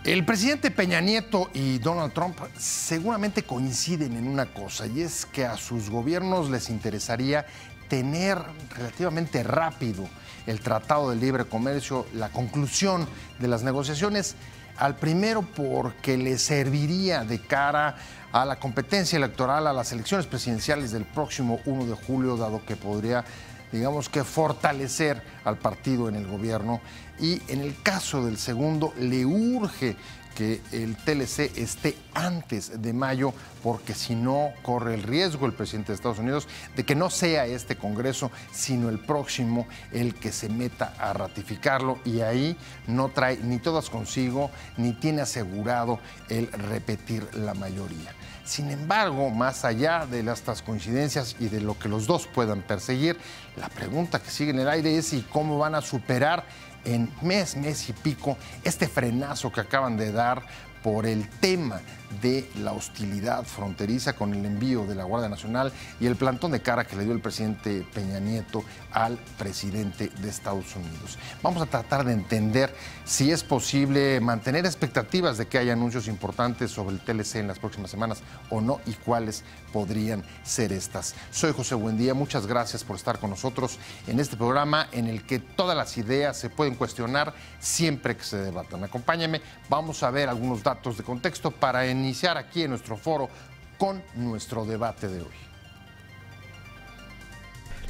El presidente Peña Nieto y Donald Trump seguramente coinciden en una cosa, y es que a sus gobiernos les interesaría tener relativamente rápido el Tratado de Libre Comercio, la conclusión de las negociaciones, al primero porque le serviría de cara a la competencia electoral, a las elecciones presidenciales del próximo 1 de julio, dado que podría, digamos que, fortalecer al partido en el gobierno. Y en el caso del segundo, le urge que el TLC esté antes de mayo, porque si no, corre el riesgo el presidente de Estados Unidos de que no sea este Congreso, sino el próximo el que se meta a ratificarlo, y ahí no trae ni todas consigo, ni tiene asegurado el repetir la mayoría. Sin embargo, más allá de estas coincidencias y de lo que los dos puedan perseguir, la pregunta que sigue en el aire es si cómo van a superar en mes y pico este frenazo que acaban de dar por el tema de la hostilidad fronteriza con el envío de la Guardia Nacional y el plantón de cara que le dio el presidente Peña Nieto al presidente de Estados Unidos. Vamos a tratar de entender si es posible mantener expectativas de que haya anuncios importantes sobre el TLC en las próximas semanas o no, y cuáles podrían ser estas. Soy José Buendía, muchas gracias por estar con nosotros en este programa en el que todas las ideas se pueden cuestionar siempre que se debatan. Acompáñame, vamos a ver algunos datos de contexto para iniciar aquí en nuestro foro con nuestro debate de hoy.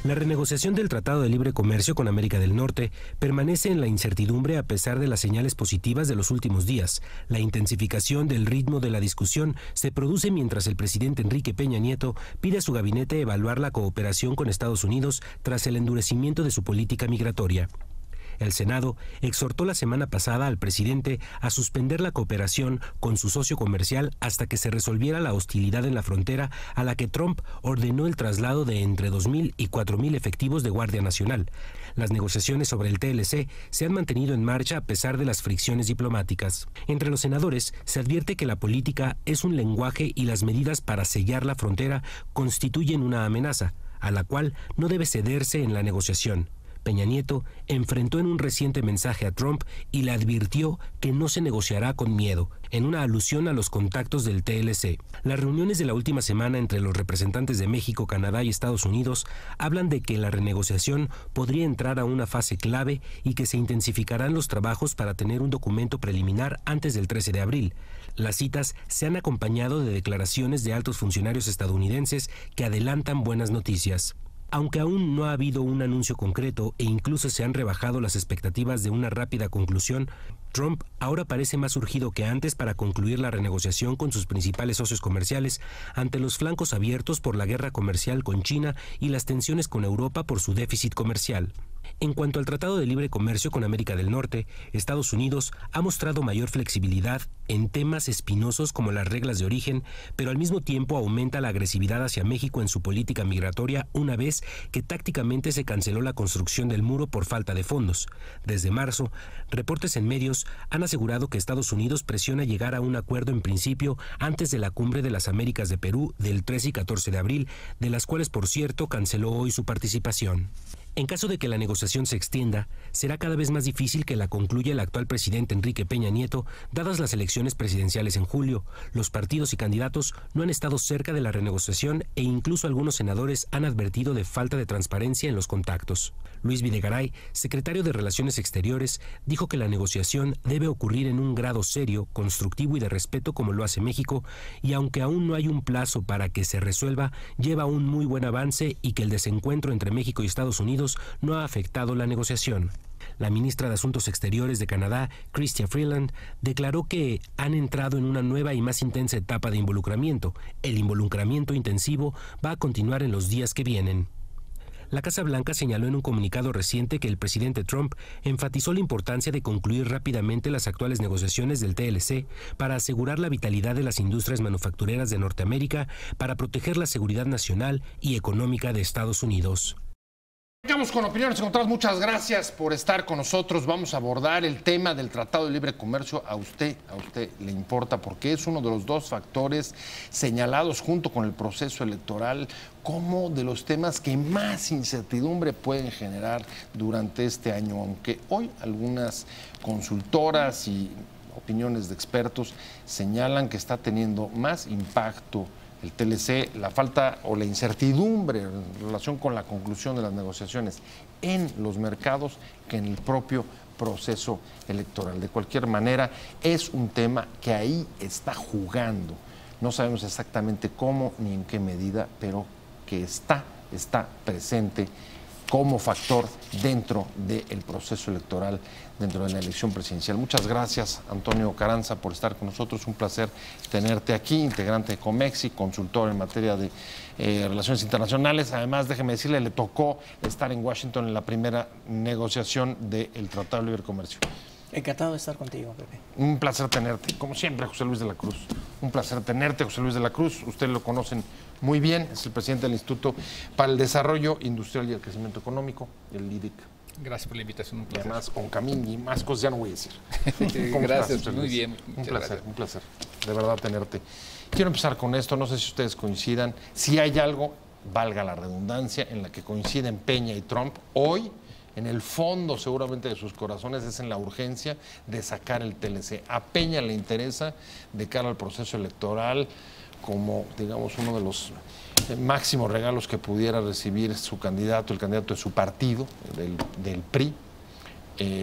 La renegociación del Tratado de Libre Comercio con América del Norte permanece en la incertidumbre a pesar de las señales positivas de los últimos días. La intensificación del ritmo de la discusión se produce mientras el presidente Enrique Peña Nieto pide a su gabinete evaluar la cooperación con Estados Unidos tras el endurecimiento de su política migratoria. El Senado exhortó la semana pasada al presidente a suspender la cooperación con su socio comercial hasta que se resolviera la hostilidad en la frontera, a la que Trump ordenó el traslado de entre 2.000 y 4.000 efectivos de Guardia Nacional. Las negociaciones sobre el TLC se han mantenido en marcha a pesar de las fricciones diplomáticas. Entre los senadores se advierte que la política es un lenguaje y las medidas para sellar la frontera constituyen una amenaza, a la cual no debe cederse en la negociación. Peña Nieto enfrentó en un reciente mensaje a Trump y le advirtió que no se negociará con miedo, en una alusión a los contactos del TLC. Las reuniones de la última semana entre los representantes de México, Canadá y Estados Unidos hablan de que la renegociación podría entrar a una fase clave y que se intensificarán los trabajos para tener un documento preliminar antes del 13 de abril. Las citas se han acompañado de declaraciones de altos funcionarios estadounidenses que adelantan buenas noticias. Aunque aún no ha habido un anuncio concreto e incluso se han rebajado las expectativas de una rápida conclusión, Trump ahora parece más urgido que antes para concluir la renegociación con sus principales socios comerciales ante los flancos abiertos por la guerra comercial con China y las tensiones con Europa por su déficit comercial. En cuanto al Tratado de Libre Comercio con América del Norte, Estados Unidos ha mostrado mayor flexibilidad en temas espinosos como las reglas de origen, pero al mismo tiempo aumenta la agresividad hacia México en su política migratoria una vez que tácticamente se canceló la construcción del muro por falta de fondos. Desde marzo, reportes en medios han asegurado que Estados Unidos presiona llegar a un acuerdo en principio antes de la Cumbre de las Américas de Perú del 13 y 14 de abril, de las cuales, por cierto, canceló hoy su participación. En caso de que la negociación se extienda, será cada vez más difícil que la concluya el actual presidente Enrique Peña Nieto, dadas las elecciones presidenciales en julio. Los partidos y candidatos no han estado cerca de la renegociación e incluso algunos senadores han advertido de falta de transparencia en los contactos. Luis Videgaray, secretario de Relaciones Exteriores, dijo que la negociación debe ocurrir en un grado serio, constructivo y de respeto como lo hace México, y aunque aún no hay un plazo para que se resuelva, lleva un muy buen avance y que el desencuentro entre México y Estados Unidos no ha afectado la negociación. La ministra de Asuntos Exteriores de Canadá, Chrystia Freeland, declaró que han entrado en una nueva y más intensa etapa de involucramiento. El involucramiento intensivo va a continuar en los días que vienen. La Casa Blanca señaló en un comunicado reciente que el presidente Trump enfatizó la importancia de concluir rápidamente las actuales negociaciones del TLC para asegurar la vitalidad de las industrias manufactureras de Norteamérica, para proteger la seguridad nacional y económica de Estados Unidos. Estamos con Opiniones Encontradas. Muchas gracias por estar con nosotros. Vamos a abordar el tema del Tratado de Libre Comercio. A usted le importa porque es uno de los dos factores señalados junto con el proceso electoral como de los temas que más incertidumbre pueden generar durante este año, aunque hoy algunas consultoras y opiniones de expertos señalan que está teniendo más impacto el TLC, la falta o la incertidumbre en relación con la conclusión de las negociaciones en los mercados que en el propio proceso electoral. De cualquier manera, es un tema que ahí está jugando. No sabemos exactamente cómo ni en qué medida, pero que está presente como factor dentro del proceso electoral, dentro de la elección presidencial. Muchas gracias, Antonio Carranza, por estar con nosotros. Un placer tenerte aquí, integrante de Comexi, consultor en materia de relaciones internacionales. Además, déjeme decirle, le tocó estar en Washington en la primera negociación del Tratado de Libre Comercio. Encantado de estar contigo, Pepe. Un placer tenerte, como siempre, José Luis de la Cruz. Un placer tenerte, José Luis de la Cruz. Ustedes lo conocen muy bien, es el presidente del Instituto para el Desarrollo Industrial y el Crecimiento Económico, el IDIC. Gracias por la invitación, un placer. Y además, con Camín y más cosas ya no voy a decir. Gracias, estás, muy bien. Un placer, de verdad tenerte. Quiero empezar con esto, no sé si ustedes coincidan, si hay algo, valga la redundancia, en la que coinciden Peña y Trump hoy. En el fondo, seguramente, de sus corazones es en la urgencia de sacar el TLC. A Peña le interesa, de cara al proceso electoral, como, digamos, uno de los máximos regalos que pudiera recibir su candidato, el candidato de su partido, del PRI,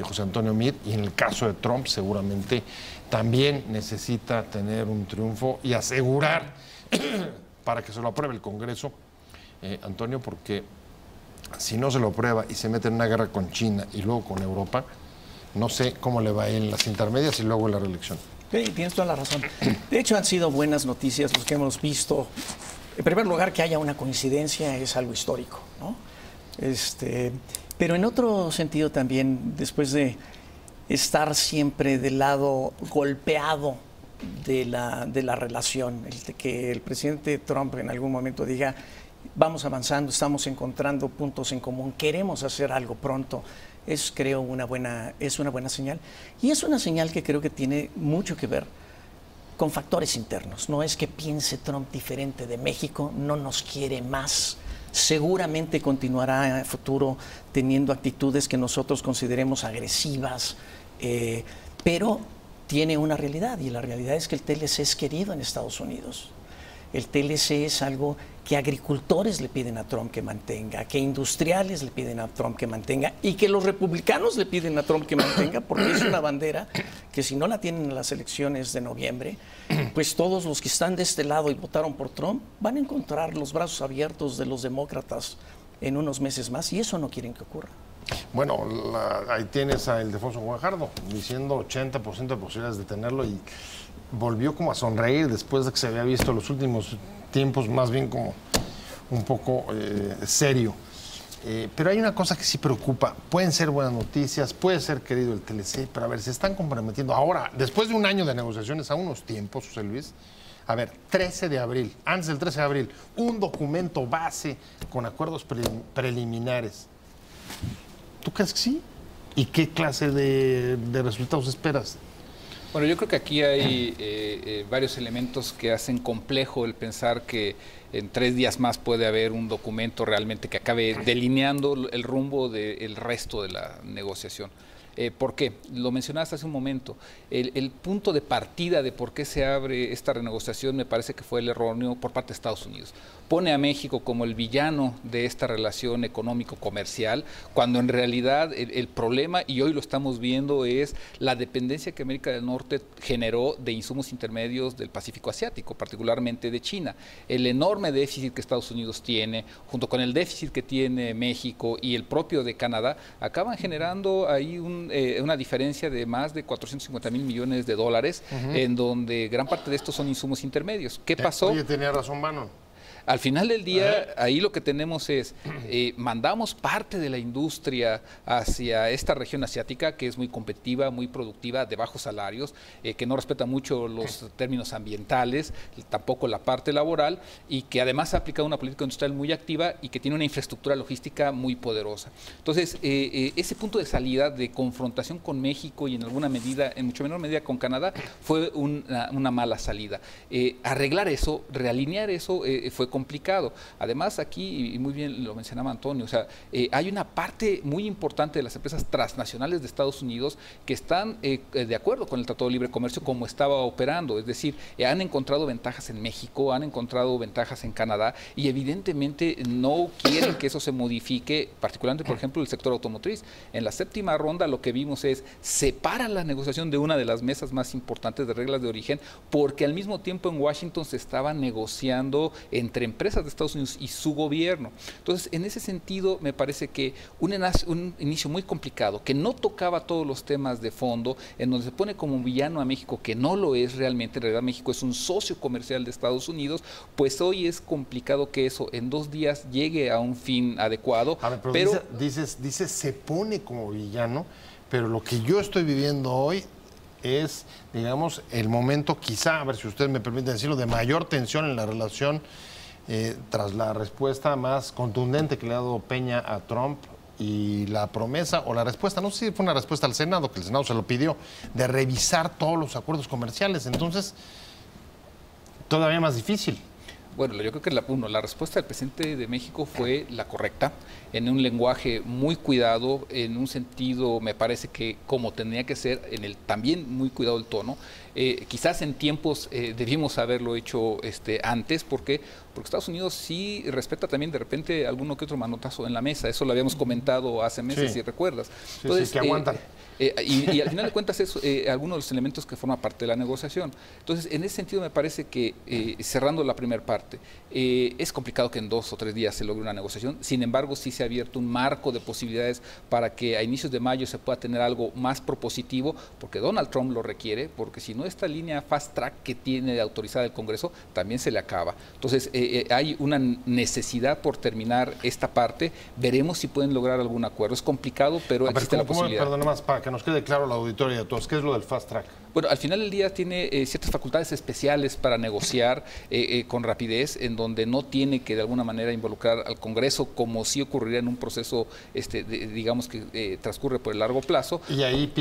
José Antonio Meade, y en el caso de Trump seguramente también necesita tener un triunfo y asegurar para que se lo apruebe el Congreso, Antonio, porque si no se lo aprueba y se mete en una guerra con China y luego con Europa, no sé cómo le va a ir en las intermedias y luego en la reelección. Sí, tienes toda la razón. De hecho, han sido buenas noticias los que hemos visto. En primer lugar, que haya una coincidencia es algo histórico, ¿no? Pero en otro sentido también, después de estar siempre del lado golpeado de la relación, que el presidente Trump en algún momento diga: vamos avanzando, estamos encontrando puntos en común, queremos hacer algo pronto. Es, creo, una buena señal. Y es una señal que creo que tiene mucho que ver con factores internos. No es que piense Trump diferente de México, no nos quiere más. Seguramente continuará en el futuro teniendo actitudes que nosotros consideremos agresivas, pero tiene una realidad, y la realidad es que el TLC es querido en Estados Unidos. El TLC es algo que agricultores le piden a Trump que mantenga, que industriales le piden a Trump que mantenga, y que los republicanos le piden a Trump que mantenga, porque es una bandera que, si no la tienen en las elecciones de noviembre, pues todos los que están de este lado y votaron por Trump van a encontrar los brazos abiertos de los demócratas en unos meses más, y eso no quieren que ocurra. Bueno, ahí tienes a Ildefonso Guajardo diciendo 80% de posibilidades de tenerlo, y volvió como a sonreír después de que se había visto los últimos tiempos más bien como un poco serio. Pero hay una cosa que sí preocupa. Pueden ser buenas noticias, puede ser querido el TLC, pero a ver, se están comprometiendo ahora, después de un año de negociaciones, a unos tiempos, José Luis. A ver, 13 de abril, antes del 13 de abril, un documento base con acuerdos preliminares. ¿Tú crees que sí? ¿Y qué clase de resultados esperas? Bueno, yo creo que aquí hay varios elementos que hacen complejo el pensar que en 3 días más puede haber un documento realmente que acabe delineando el rumbo del resto de la negociación. ¿Por qué? Lo mencionaste hace un momento. El punto de partida de por qué se abre esta renegociación me parece que fue el erróneo por parte de Estados Unidos. Pone a México como el villano de esta relación económico-comercial, cuando en realidad el problema, y hoy lo estamos viendo, es la dependencia que América del Norte generó de insumos intermedios del Pacífico Asiático, particularmente de China. El enorme déficit que Estados Unidos tiene, junto con el déficit que tiene México y el propio de Canadá, acaban generando ahí una diferencia de más de 450,000 millones de dólares, en donde gran parte de estos son insumos intermedios. ¿Qué pasó? Oye, tenía razón, Manon. Al final del día, ahí lo que tenemos es, mandamos parte de la industria hacia esta región asiática, que es muy competitiva, muy productiva, de bajos salarios, que no respeta mucho los términos ambientales, tampoco la parte laboral, y que además ha aplicado una política industrial muy activa y que tiene una infraestructura logística muy poderosa. Entonces, ese punto de salida de confrontación con México y en alguna medida, en mucho menor medida con Canadá, fue una mala salida. Arreglar eso, realinear eso, fue complicado. Además, aquí, y muy bien lo mencionaba Antonio, o sea, hay una parte muy importante de las empresas transnacionales de Estados Unidos que están de acuerdo con el Tratado de Libre Comercio como estaba operando, es decir, han encontrado ventajas en México, han encontrado ventajas en Canadá y evidentemente no quieren que eso se modifique, particularmente, por ejemplo, el sector automotriz. En la séptima ronda lo que vimos es separan la negociación de una de las mesas más importantes de reglas de origen, porque al mismo tiempo en Washington se estaba negociando entre empresas de Estados Unidos y su gobierno. Entonces, en ese sentido, me parece que un inicio muy complicado, que no tocaba todos los temas de fondo, en donde se pone como villano a México, que no lo es realmente, en realidad México es un socio comercial de Estados Unidos, pues hoy es complicado que eso en 2 días llegue a un fin adecuado. A ver, pero dices, se pone como villano, pero lo que yo estoy viviendo hoy es, digamos, el momento quizá, a ver si usted me permite decirlo, de mayor tensión en la relación tras la respuesta más contundente que le ha dado Peña a Trump y la promesa o la respuesta, no sé si fue una respuesta al Senado, que el Senado se lo pidió, de revisar todos los acuerdos comerciales. Entonces, todavía más difícil. Bueno, yo creo que la respuesta del presidente de México fue la correcta, en un lenguaje muy cuidado, en un sentido, me parece que como tenía que ser, en el también muy cuidado el tono. Quizás en tiempos debimos haberlo hecho antes, porque Estados Unidos sí respeta también de repente alguno que otro manotazo en la mesa. Eso lo habíamos comentado hace meses, si recuerdas. Entonces, que aguantan. Y al final de cuentas es alguno de los elementos que forma parte de la negociación. Entonces, en ese sentido me parece que, cerrando la primera parte, es complicado que en 2 o 3 días se logre una negociación. Sin embargo, sí se ha abierto un marco de posibilidades para que a inicios de mayo se pueda tener algo más propositivo, porque Donald Trump lo requiere, porque si no, esta línea fast track que tiene autorizada el Congreso también se le acaba. Entonces, hay una necesidad por terminar esta parte. Veremos si pueden lograr algún acuerdo. Es complicado, pero existe la posibilidad. Perdón, más para que nos quede claro a la auditoría de todos, ¿qué es lo del fast track? Bueno, al final del día tiene ciertas facultades especiales para negociar con rapidez, en donde no tiene que de alguna manera involucrar al Congreso, como sí ocurriría en un proceso, digamos que transcurre por el largo plazo. Y ahí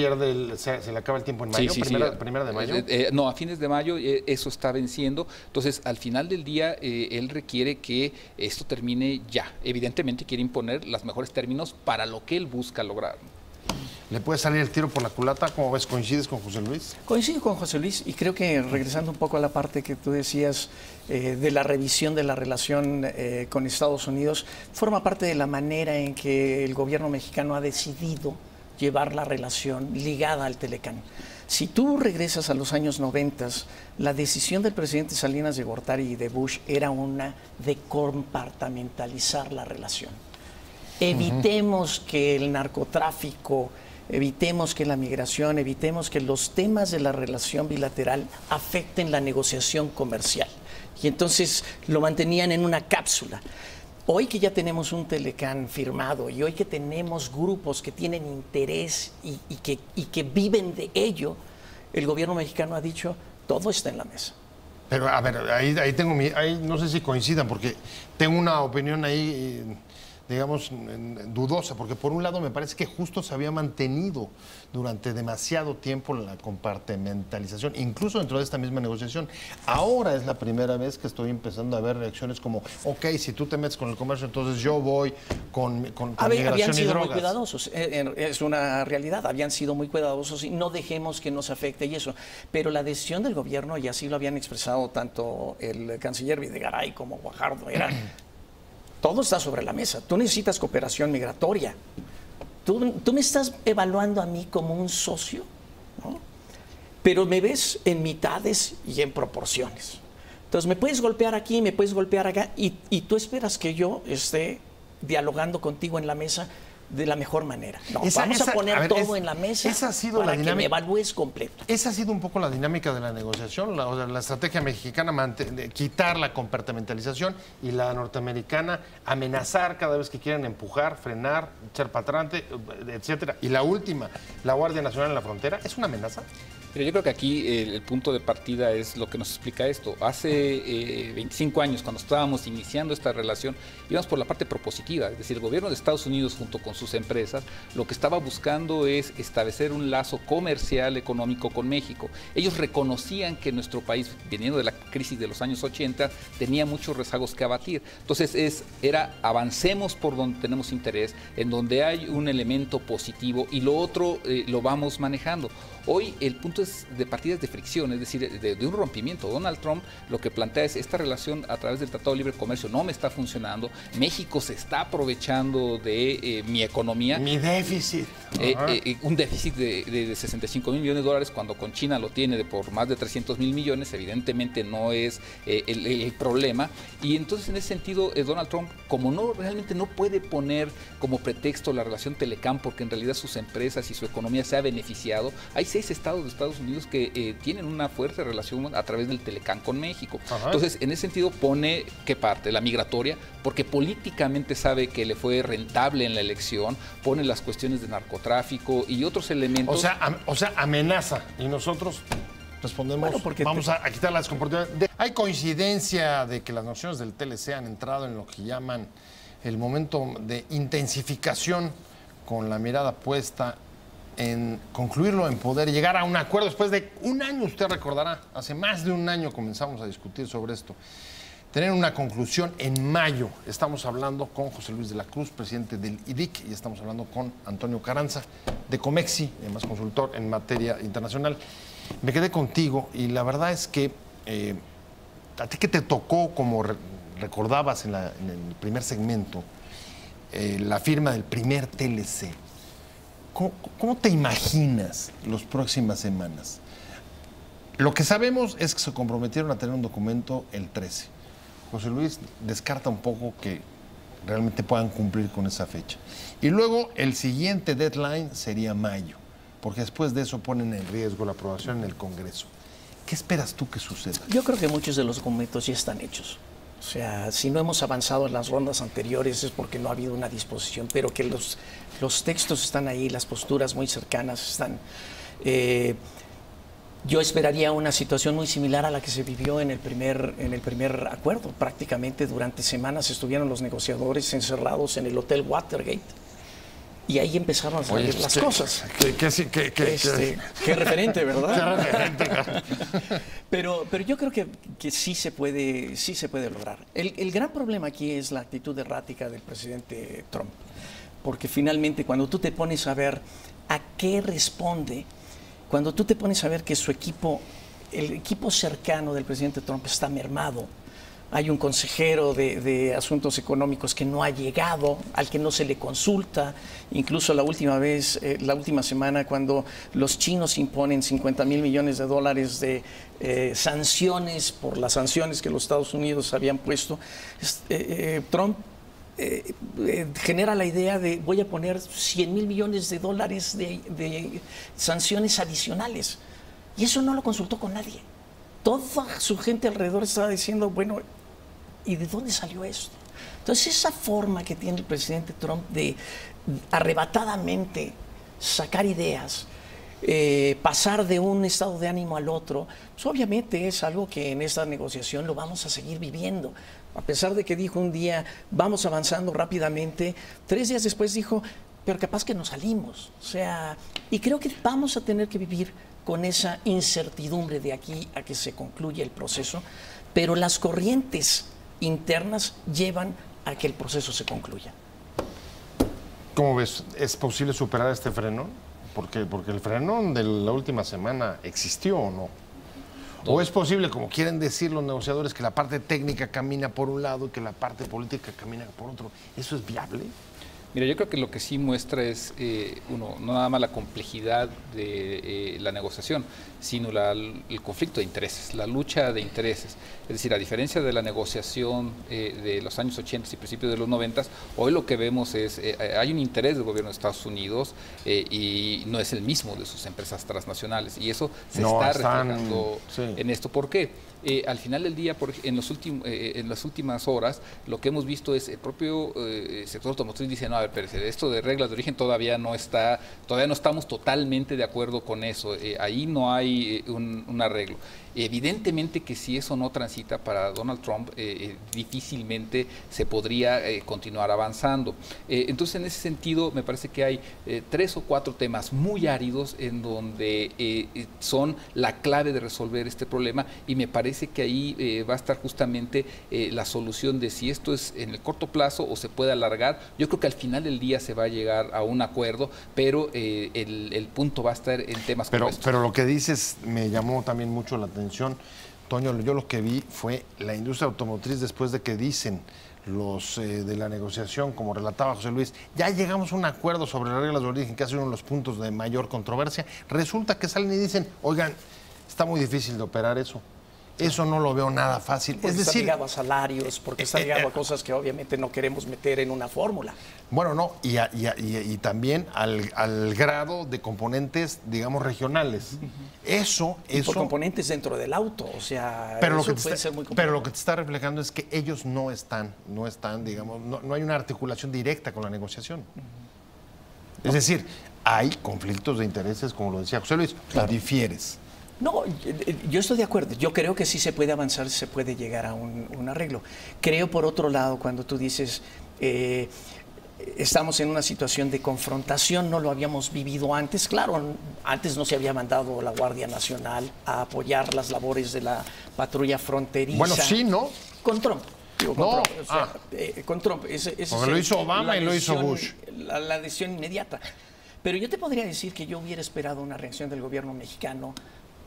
se le acaba el tiempo en mayo, primera de mayo. No, a fines de mayo eso está venciendo. Entonces, al final del día, él requiere que esto termine ya. Evidentemente quiere imponer los mejores términos para lo que él busca lograr. ¿Le puede salir el tiro por la culata? ¿Cómo ves? ¿Coincides con José Luis? Coincido con José Luis y creo que regresando un poco a la parte que tú decías de la revisión de la relación con Estados Unidos, forma parte de la manera en que el gobierno mexicano ha decidido llevar la relación ligada al Telecán. Si tú regresas a los años 90, la decisión del presidente Salinas de Gortari y de Bush era una de compartimentalizar la relación. Evitemos que el narcotráfico, evitemos que la migración, evitemos que los temas de la relación bilateral afecten la negociación comercial. Y entonces lo mantenían en una cápsula. Hoy que ya tenemos un Telecán firmado y hoy que tenemos grupos que tienen interés y que viven de ello, el gobierno mexicano ha dicho, todo está en la mesa. Pero a ver, ahí tengo ahí no sé si coincidan, porque tengo una opinión ahí, digamos, dudosa, porque por un lado me parece que justo se había mantenido durante demasiado tiempo la compartimentalización, incluso dentro de esta misma negociación. Ahora es la primera vez que estoy empezando a ver reacciones como, ok, si tú te metes con el comercio, entonces yo voy con migración y drogas. Habían sido muy cuidadosos, es una realidad, habían sido muy cuidadosos y no dejemos que nos afecte y eso. Pero la decisión del gobierno, y así lo habían expresado tanto el canciller Videgaray como Guajardo, era... Todo está sobre la mesa. Tú necesitas cooperación migratoria. Tú me estás evaluando a mí como un socio, ¿no? Pero me ves en mitades y en proporciones. Entonces me puedes golpear aquí, me puedes golpear acá y tú esperas que yo esté dialogando contigo en la mesa de la mejor manera. No, vamos a poner todo en la mesa para que me evalúes completo. Esa ha sido un poco la dinámica de la negociación, la estrategia mexicana, quitar la compartimentalización y la norteamericana amenazar cada vez que quieran empujar, frenar, echar para adelante, etcétera. Y la última, la Guardia Nacional en la frontera, ¿es una amenaza? Pero yo creo que aquí el punto de partida es lo que nos explica esto. Hace 25 años, cuando estábamos iniciando esta relación, íbamos por la parte propositiva, es decir, el gobierno de Estados Unidos junto con sus empresas, lo que estaba buscando es establecer un lazo comercial, económico con México. Ellos reconocían que nuestro país, viniendo de la crisis de los años 80, tenía muchos rezagos que abatir. Entonces avancemos por donde tenemos interés, en donde hay un elemento positivo y lo otro lo vamos manejando. Hoy el punto es de partidas de fricción, es decir, de un rompimiento. Donald Trump lo que plantea es esta relación a través del Tratado de Libre Comercio no me está funcionando, México se está aprovechando de mi economía. Mi déficit. Un déficit de 65 mil millones de dólares cuando con China lo tiene por más de 300 mil millones, evidentemente no es el problema. Y entonces en ese sentido Donald Trump, como realmente no puede poner como pretexto la relación Telecom, porque en realidad sus empresas y su economía se ha beneficiado, hay 6 estados de Estados Unidos que tienen una fuerte relación a través del Telecom con México. Entonces, en ese sentido pone, ¿qué parte? La migratoria, porque políticamente sabe que le fue rentable en la elección, pone las cuestiones de narcotráfico y otros elementos. O sea, amenaza. Y nosotros respondemos, bueno, porque vamos a quitar la descomportamiento. Hay coincidencia de que las naciones del TLC han entrado en lo que llaman el momento de intensificación, con la mirada puesta en concluirlo, en poder llegar a un acuerdo. Después de un año, usted recordará, hace más de un año comenzamos a discutir sobre esto. Tener una conclusión en mayo. Estamos hablando con José Luis de la Cruz, presidente del IDIC, y estamos hablando con Antonio Carranza, de Comexi, además consultor en materia internacional. Me quedé contigo y la verdad es que a ti que te tocó, como recordabas en el primer segmento, la firma del primer TLC. ¿Cómo te imaginas las próximas semanas? Lo que sabemos es que se comprometieron a tener un documento el 13. José Luis descarta un poco que realmente puedan cumplir con esa fecha. Y luego el siguiente deadline sería mayo, porque después de eso ponen en riesgo la aprobación en el Congreso. ¿Qué esperas tú que suceda? Yo creo que muchos de los documentos ya están hechos. O sea, si no hemos avanzado en las rondas anteriores es porque no ha habido una disposición, pero que los textos están ahí, las posturas muy cercanas están. Yo esperaría una situación muy similar a la que se vivió en el primer acuerdo. Prácticamente durante semanas estuvieron los negociadores encerrados en el Hotel Watergate. Y ahí empezaron a salir las cosas. Qué referente, ¿verdad? Qué referente. Pero yo creo que sí se puede lograr. El gran problema aquí es la actitud errática del presidente Trump. Porque finalmente cuando tú te pones a ver a qué responde, cuando tú te pones a ver que el equipo cercano del presidente Trump está mermado, hay un consejero de asuntos económicos que no ha llegado, al que no se le consulta. Incluso la última semana, cuando los chinos imponen 50 mil millones de dólares de sanciones por las sanciones que los Estados Unidos habían puesto, Trump genera la idea de voy a poner 100 mil millones de dólares de sanciones adicionales. Y eso no lo consultó con nadie. Toda su gente alrededor estaba diciendo, bueno, ¿y de dónde salió esto? Entonces, esa forma que tiene el presidente Trump de arrebatadamente sacar ideas, pasar de un estado de ánimo al otro, pues obviamente es algo que en esta negociación lo vamos a seguir viviendo. A pesar de que dijo un día, vamos avanzando rápidamente, 3 días después dijo, pero capaz que nos salimos. O sea, y creo que vamos a tener que vivir con esa incertidumbre de aquí a que se concluya el proceso, pero las corrientes internas llevan a que el proceso se concluya. ¿Cómo ves? ¿Es posible superar este frenón? Porque el frenón de la última semana existió o no. ¿O es posible, como quieren decir los negociadores, que la parte técnica camina por un lado y que la parte política camina por otro? ¿Eso es viable? Mira, yo creo que lo que sí muestra es, no nada más la complejidad de la negociación, sino el conflicto de intereses, la lucha de intereses. Es decir, a diferencia de la negociación de los años 80 y principios de los 90, hoy lo que vemos es, hay un interés del gobierno de Estados Unidos y no es el mismo de sus empresas transnacionales. Y eso se está reflejando en esto. ¿Por qué? Al final del día, en las últimas horas, lo que hemos visto es el propio sector automotriz dice, no, a ver, ver, pero esto de reglas de origen todavía no estamos totalmente de acuerdo con eso. Ahí no hay un arreglo. Evidentemente que si eso no transita para Donald Trump, difícilmente se podría continuar avanzando. Entonces, en ese sentido, me parece que hay 3 o 4 temas muy áridos en donde son la clave de resolver este problema, y me parece que ahí va a estar justamente la solución de si esto es en el corto plazo o se puede alargar. Yo creo que al final del día se va a llegar a un acuerdo, pero el punto va a estar en temas como estos. Pero lo que dices me llamó también mucho la atención. Toño, yo lo que vi fue la industria automotriz después de que dicen los de la negociación, como relataba José Luis, ya llegamos a un acuerdo sobre las reglas de origen, que es uno de los puntos de mayor controversia. Resulta que salen y dicen, oigan, está muy difícil de operar eso. Eso no lo veo nada fácil. Porque está ligado a salarios, porque está ligado a cosas que obviamente no queremos meter en una fórmula. Bueno, no, y también al grado de componentes, digamos, regionales. Eso... Por componentes dentro del auto, o sea, pero eso puede ser muy complicado. Pero lo que te está reflejando es que ellos no están, digamos, no hay una articulación directa con la negociación. Es decir, hay conflictos de intereses, como lo decía José Luis, claro. Difieres. No, yo estoy de acuerdo. Yo creo que sí se puede avanzar, se puede llegar a un arreglo. Creo, por otro lado, cuando tú dices, estamos en una situación de confrontación, no lo habíamos vivido antes. Claro, antes no se había mandado la Guardia Nacional a apoyar las labores de la patrulla fronteriza. Bueno, sí, ¿no? Con Trump. Con Trump. Porque lo hizo Obama y lo hizo Bush. La decisión inmediata. Pero yo te podría decir que yo hubiera esperado una reacción del gobierno mexicano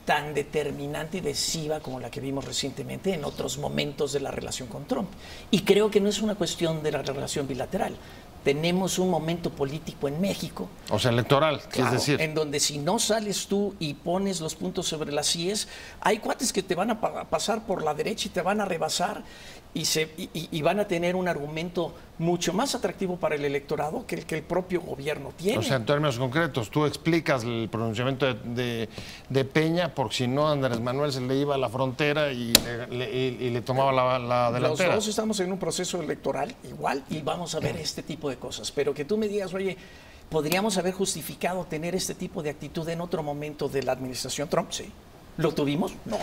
tan determinante y decisiva como la que vimos recientemente en otros momentos de la relación con Trump. Y creo que no es una cuestión de la relación bilateral. Tenemos un momento político en México. O sea, electoral, claro, es decir. En donde si no sales tú y pones los puntos sobre las IES, hay cuates que te van a pasar por la derecha y te van a rebasar y van a tener un argumento mucho más atractivo para el electorado que el propio gobierno tiene. O sea, en términos concretos, tú explicas el pronunciamiento de Peña, porque si no, Andrés Manuel se le iba a la frontera y le tomaba la delantera. Los dos estamos en un proceso electoral igual y vamos a ver este tipo de cosas. Pero que tú me digas, oye, ¿podríamos haber justificado tener este tipo de actitud en otro momento de la administración Trump? Sí. ¿Lo tuvimos? No.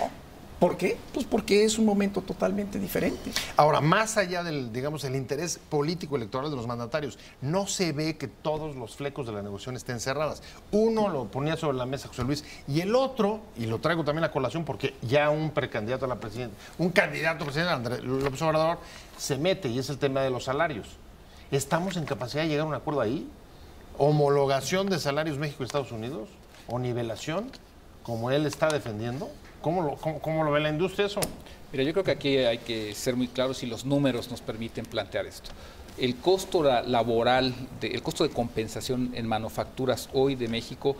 ¿Por qué? Pues porque es un momento totalmente diferente. Ahora, más allá del, digamos, el interés político electoral de los mandatarios, no se ve que todos los flecos de la negociación estén cerradas. Uno lo ponía sobre la mesa José Luis, y el otro, y lo traigo también a colación porque ya un precandidato a la presidencia, un candidato a presidente, Andrés López Obrador, se mete, y es el tema de los salarios. ¿Estamos en capacidad de llegar a un acuerdo ahí? ¿Homologación de salarios México y Estados Unidos? ¿O nivelación, como él está defendiendo? ¿Cómo lo ve la industria eso? Mira, yo creo que aquí hay que ser muy claros y los números nos permiten plantear esto. El costo laboral, el costo de compensación en manufacturas hoy de México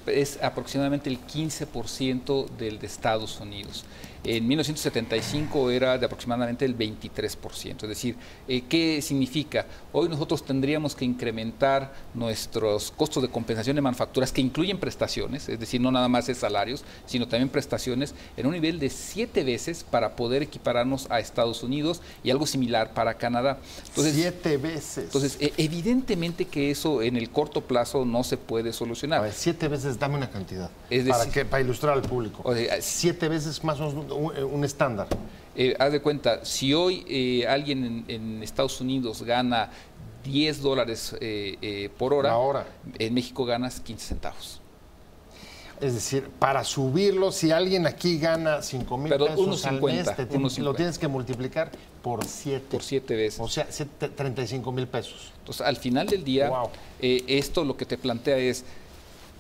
es aproximadamente el 15% del de Estados Unidos. En 1975 era de aproximadamente el 23%. Es decir, ¿qué significa? Hoy nosotros tendríamos que incrementar nuestros costos de compensación de manufacturas, que incluyen prestaciones, es decir, no nada más es salarios, sino también prestaciones, en un nivel de 7 veces para poder equipararnos a Estados Unidos, y algo similar para Canadá. Entonces, 7 veces. Entonces, evidentemente que eso en el corto plazo no se puede solucionar. A ver, 7 veces, dame una cantidad, es decir, para ilustrar al público. O sea, 7 veces más o menos un estándar. Haz de cuenta, si hoy alguien en Estados Unidos gana $10 por hora, en México ganas 15 centavos. Es decir, para subirlo, si alguien aquí gana 5,000 pesos al mes, lo tienes que multiplicar por 7. Por 7 veces. O sea, 35,000 pesos. Entonces, al final del día, esto lo que te plantea es,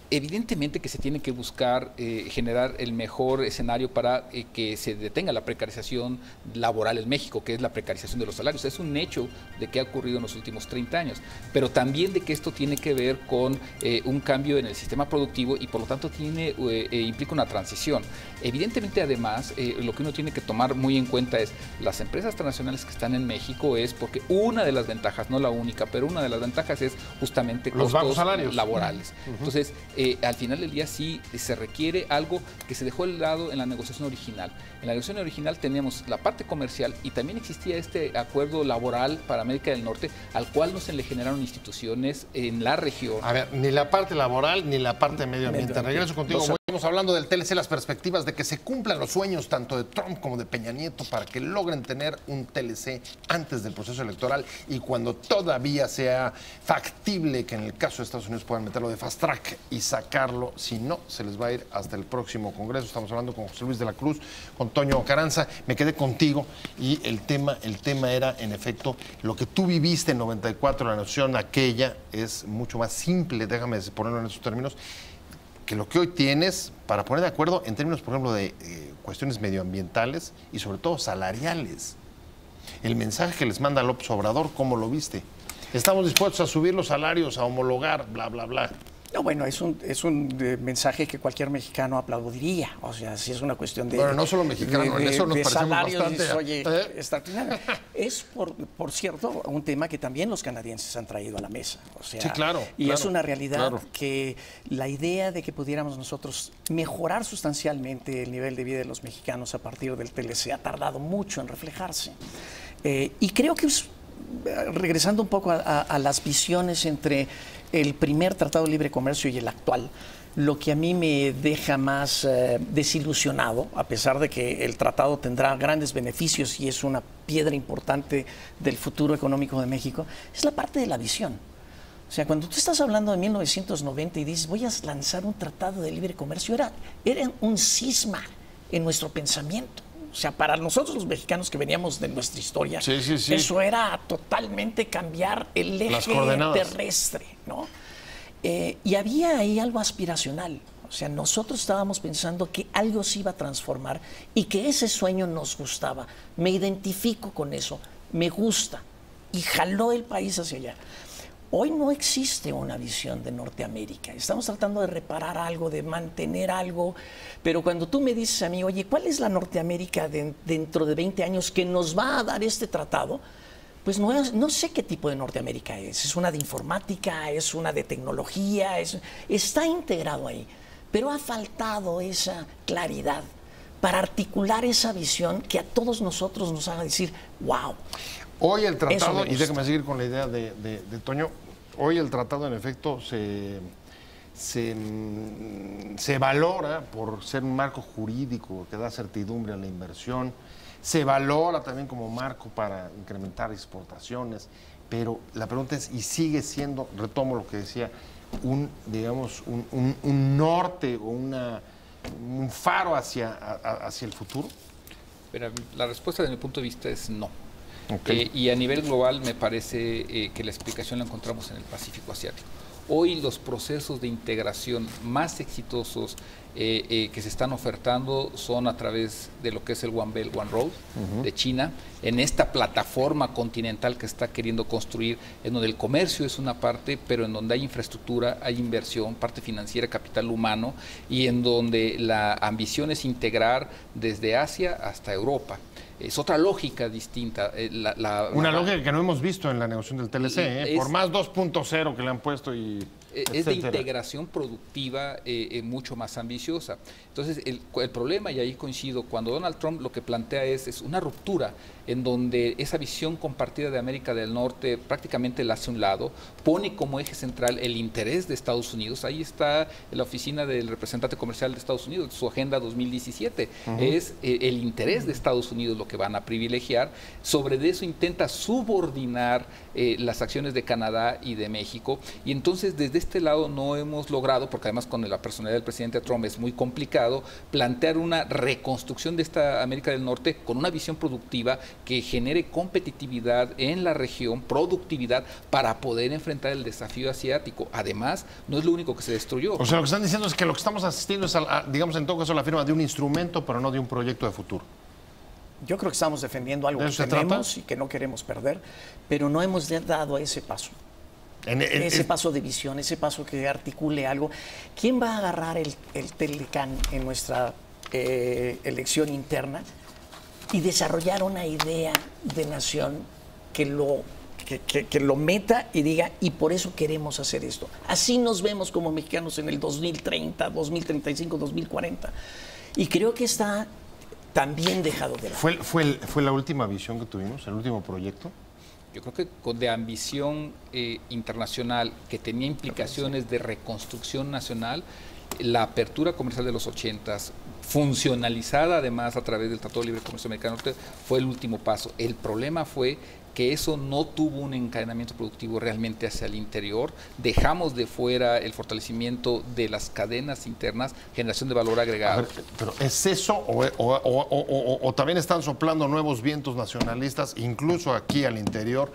evidentemente que se tiene que buscar generar el mejor escenario para que se detenga la precarización laboral en México, que es la precarización de los salarios. Es un hecho de que ha ocurrido en los últimos 30 años, pero también de que esto tiene que ver con un cambio en el sistema productivo y por lo tanto implica una transición. Evidentemente, además, lo que uno tiene que tomar muy en cuenta es las empresas transnacionales que están en México, es porque una de las ventajas, no la única, pero una de las ventajas es justamente los bajos salarios laborales. Entonces, al final del día sí se requiere algo que se dejó de lado en la negociación original. En la negociación original teníamos la parte comercial y también existía este acuerdo laboral para América del Norte, al cual no se le generaron instituciones en la región. A ver, ni la parte laboral ni la parte de medio ambiente. Regreso contigo. Estamos hablando del TLC, las perspectivas de que se cumplan los sueños tanto de Trump como de Peña Nieto para que logren tener un TLC antes del proceso electoral y cuando todavía sea factible que en el caso de Estados Unidos puedan meterlo de fast track y sacarlo, si no, se les va a ir hasta el próximo Congreso. Estamos hablando con José Luis de la Cruz, con Toño Carranza. Me quedé contigo y el tema era, en efecto, lo que tú viviste en 94, la noción aquella es mucho más simple, déjame ponerlo en esos términos, que lo que hoy tienes para poner de acuerdo en términos, por ejemplo, de cuestiones medioambientales y sobre todo salariales. El mensaje que les manda López Obrador, ¿cómo lo viste? Estamos dispuestos a subir los salarios, a homologar, bla, bla, bla. No, bueno, es un mensaje que cualquier mexicano aplaudiría. O sea, si es una cuestión de... Bueno, no solo mexicano, en eso nos parecemos salarios, bastante. Dices, oye, extraordinario. Es, por cierto, un tema que también los canadienses han traído a la mesa. O sea, sí, claro. Y claro, es una realidad claro. que la idea de que pudiéramos nosotros mejorar sustancialmente el nivel de vida de los mexicanos a partir del TLC ha tardado mucho en reflejarse. Y creo que regresando un poco a las visiones entre el primer Tratado de Libre Comercio y el actual, lo que a mí me deja más desilusionado, a pesar de que el tratado tendrá grandes beneficios y es una piedra importante del futuro económico de México, es la parte de la visión. O sea, cuando tú estás hablando de 1990 y dices, voy a lanzar un Tratado de Libre Comercio, era un cisma en nuestro pensamiento. O sea, para nosotros los mexicanos que veníamos de nuestra historia, sí. eso era totalmente cambiar el eje terrestre, ¿no? Y había ahí algo aspiracional. O sea, nosotros estábamos pensando que algo se iba a transformar y que ese sueño nos gustaba. Me identifico con eso, me gusta. Y jaló el país hacia allá. Hoy no existe una visión de Norteamérica. Estamos tratando de reparar algo, de mantener algo, pero cuando tú me dices a mí, oye, ¿cuál es la Norteamérica dentro de 20 años que nos va a dar este tratado? Pues no sé qué tipo de Norteamérica es. ¿Es una de informática? ¿Es una de tecnología? Está integrado ahí, pero ha faltado esa claridad para articular esa visión que a todos nosotros nos haga decir, wow. Hoy el tratado, y déjame seguir con la idea de Toño, hoy el tratado en efecto se valora por ser un marco jurídico que da certidumbre a la inversión, se valora también como marco para incrementar exportaciones, pero la pregunta es, y sigue siendo, retomo lo que decía, un norte o un faro hacia el futuro. Pero la respuesta desde mi punto de vista es no. Okay. Y a nivel global me parece que la explicación la encontramos en el Pacífico Asiático. Hoy los procesos de integración más exitosos que se están ofertando son a través de lo que es el One Belt, One Road de China, en esta plataforma continental que está queriendo construir, en donde el comercio es una parte, pero en donde hay infraestructura, hay inversión, parte financiera, capital humano, y en donde la ambición es integrar desde Asia hasta Europa. Es otra lógica distinta. Una lógica que no hemos visto en la negociación del TLC, por más 2.0 que le han puesto y es de integración productiva mucho más ambiciosa. Entonces, el problema, y ahí coincido, cuando Donald Trump lo que plantea es una ruptura en donde esa visión compartida de América del Norte prácticamente la hace a un lado, pone como eje central el interés de Estados Unidos. Ahí está la oficina del representante comercial de Estados Unidos, su agenda 2017. Es el interés de Estados Unidos lo que van a privilegiar. Sobre eso intenta subordinar las acciones de Canadá y de México. Y entonces, desde este lado no hemos logrado, porque además con la personalidad del presidente Trump es muy complicado, plantear una reconstrucción de esta América del Norte con una visión productiva que genere competitividad en la región, productividad, para poder enfrentar el desafío asiático. Además, no es lo único que se destruyó. O sea, lo que están diciendo es que lo que estamos asistiendo es, digamos, en todo caso, la firma de un instrumento, pero no de un proyecto de futuro. Yo creo que estamos defendiendo algo que tenemos y que no queremos perder, pero no hemos dado ese paso. Ese paso de visión, ese paso que articule algo. ¿Quién va a agarrar el Telecán en nuestra elección interna y desarrollar una idea de nación que lo que lo meta y diga, y por eso queremos hacer esto. Así nos vemos como mexicanos en el 2030, 2035, 2040. Y creo que está también dejado de lado. ¿Fue la última visión que tuvimos, el último proyecto? Yo creo que de ambición internacional que tenía implicaciones de reconstrucción nacional, la apertura comercial de los 80s, funcionalizada además a través del Tratado de Libre Comercio Americano, fue el último paso. El problema fue que eso no tuvo un encadenamiento productivo realmente hacia el interior. Dejamos de fuera el fortalecimiento de las cadenas internas, generación de valor agregado. Ver, ¿pero es eso o también están soplando nuevos vientos nacionalistas, incluso aquí al interior,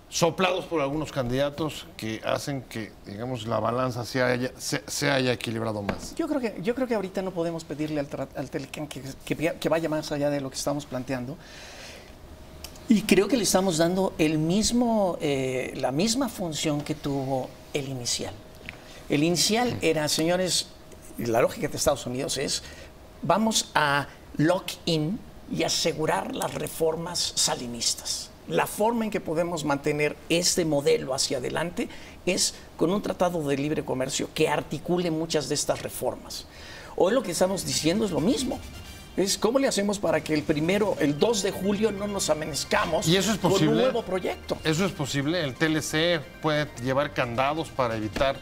soplados por algunos candidatos que hacen que, digamos, la balanza se haya equilibrado más? Yo creo que ahorita no podemos pedirle al Telecán que vaya más allá de lo que estamos planteando. Y creo que le estamos dando la misma función que tuvo el inicial. El inicial era, señores, la lógica de Estados Unidos es, vamos a lock in y asegurar las reformas salinistas. La forma en que podemos mantener este modelo hacia adelante es con un tratado de libre comercio que articule muchas de estas reformas. Hoy lo que estamos diciendo es lo mismo. Es cómo le hacemos para que el 2 de julio no nos amanezcamos ¿Y eso es posible? con un nuevo proyecto. ¿Eso es posible? ¿El TLC puede llevar candados para evitar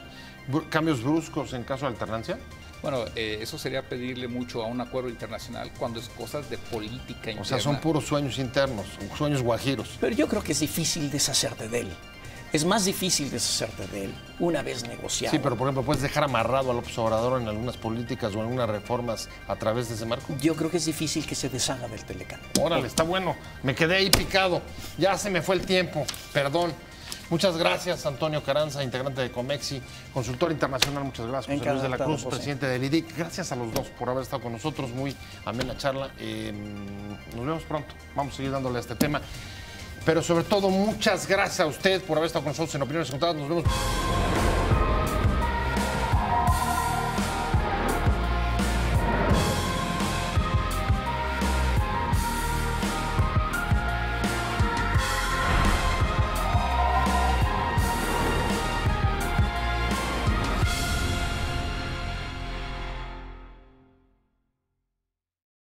cambios bruscos en caso de alternancia? Bueno, eso sería pedirle mucho a un acuerdo internacional cuando es cosas de política interna. O sea, son puros sueños internos, sueños guajiros. Pero yo creo que es difícil deshacerte de él. Es más difícil deshacerte de él una vez negociado. Sí, pero por ejemplo, ¿puedes dejar amarrado a López Obrador en algunas políticas o en algunas reformas a través de ese marco? Yo creo que es difícil que se deshaga del Telecán. Órale, está bueno. Me quedé ahí picado. Ya se me fue el tiempo. Perdón. Muchas gracias, Antonio Carranza, integrante de Comexi, consultor internacional. Muchas gracias, José Luis de la Cruz, presidente del IDIC. Gracias a los dos por haber estado con nosotros. Muy amena charla. Nos vemos pronto. Vamos a seguir dándole a este tema. Pero sobre todo, muchas gracias a usted por haber estado con nosotros en Opiniones Encontradas. Nos vemos.